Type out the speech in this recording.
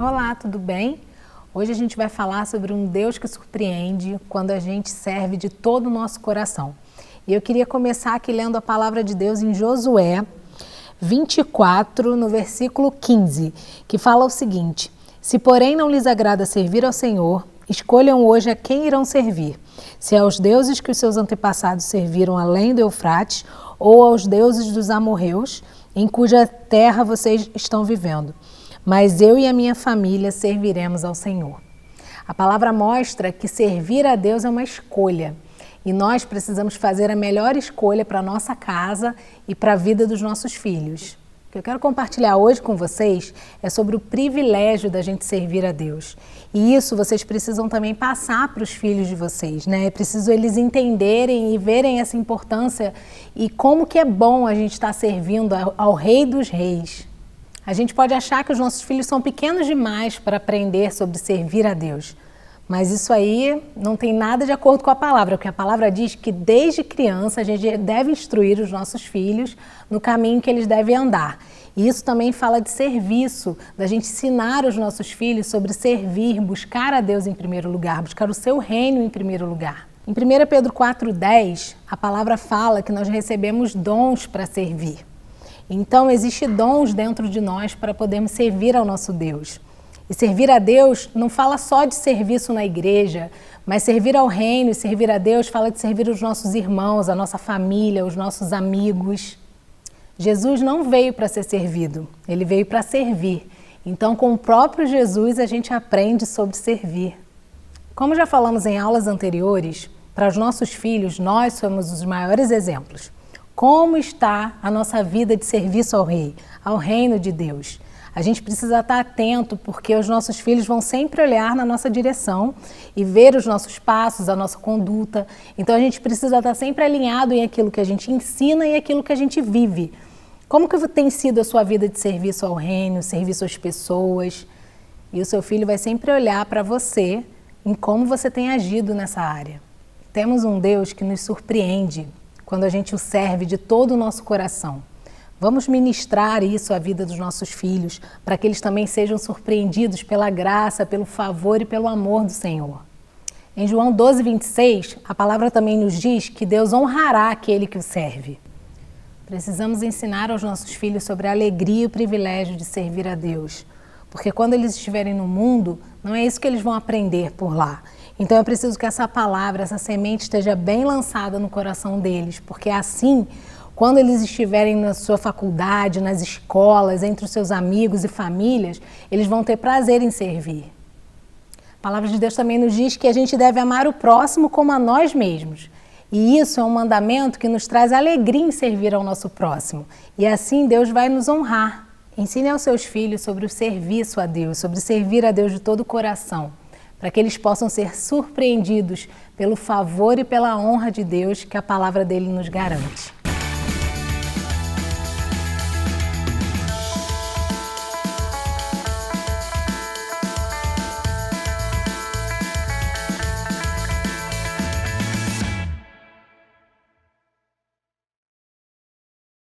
Olá, tudo bem? Hoje a gente vai falar sobre um Deus que surpreende quando a gente serve de todo o nosso coração. E eu queria começar aqui lendo a palavra de Deus em Josué 24, no versículo 15, que fala o seguinte: se porém não lhes agrada servir ao Senhor, escolham hoje a quem irão servir, se aos deuses que os seus antepassados serviram além do Eufrates, ou aos deuses dos amorreus, em cuja terra vocês estão vivendo. Mas eu e a minha família serviremos ao Senhor. A palavra mostra que servir a Deus é uma escolha. E nós precisamos fazer a melhor escolha para a nossa casa e para a vida dos nossos filhos. O que eu quero compartilhar hoje com vocês é sobre o privilégio da gente servir a Deus. E isso vocês precisam também passar para os filhos de vocês, né? É preciso eles entenderem e verem essa importância e como que é bom a gente estar servindo ao Rei dos Reis. A gente pode achar que os nossos filhos são pequenos demais para aprender sobre servir a Deus. Mas isso aí não tem nada de acordo com a palavra, porque a palavra diz que desde criança a gente deve instruir os nossos filhos no caminho que eles devem andar. E isso também fala de serviço, da gente ensinar os nossos filhos sobre servir, buscar a Deus em primeiro lugar, buscar o seu reino em primeiro lugar. Em 1 Pedro 4,10, a palavra fala que nós recebemos dons para servir. Então, existem dons dentro de nós para podermos servir ao nosso Deus. E servir a Deus não fala só de serviço na igreja, mas servir ao reino e servir a Deus fala de servir os nossos irmãos, a nossa família, os nossos amigos. Jesus não veio para ser servido, ele veio para servir. Então, com o próprio Jesus, a gente aprende sobre servir. Como já falamos em aulas anteriores, para os nossos filhos, nós somos os maiores exemplos. Como está a nossa vida de serviço ao Rei, ao reino de Deus? A gente precisa estar atento porque os nossos filhos vão sempre olhar na nossa direção e ver os nossos passos, a nossa conduta. Então a gente precisa estar sempre alinhado em aquilo que a gente ensina e aquilo que a gente vive. Como que tem sido a sua vida de serviço ao reino, serviço às pessoas? E o seu filho vai sempre olhar para você em como você tem agido nessa área. Temos um Deus que nos surpreende quando a gente o serve de todo o nosso coração. Vamos ministrar isso à vida dos nossos filhos, para que eles também sejam surpreendidos pela graça, pelo favor e pelo amor do Senhor. Em João 12:26, a palavra também nos diz que Deus honrará aquele que o serve. Precisamos ensinar aos nossos filhos sobre a alegria e o privilégio de servir a Deus, porque quando eles estiverem no mundo, não é isso que eles vão aprender por lá. Então é preciso que essa palavra, essa semente esteja bem lançada no coração deles, porque assim, quando eles estiverem na sua faculdade, nas escolas, entre os seus amigos e famílias, eles vão ter prazer em servir. A palavra de Deus também nos diz que a gente deve amar o próximo como a nós mesmos. E isso é um mandamento que nos traz alegria em servir ao nosso próximo. E assim Deus vai nos honrar. Ensine aos seus filhos sobre o serviço a Deus, sobre servir a Deus de todo o coração, para que eles possam ser surpreendidos pelo favor e pela honra de Deus que a palavra dele nos garante.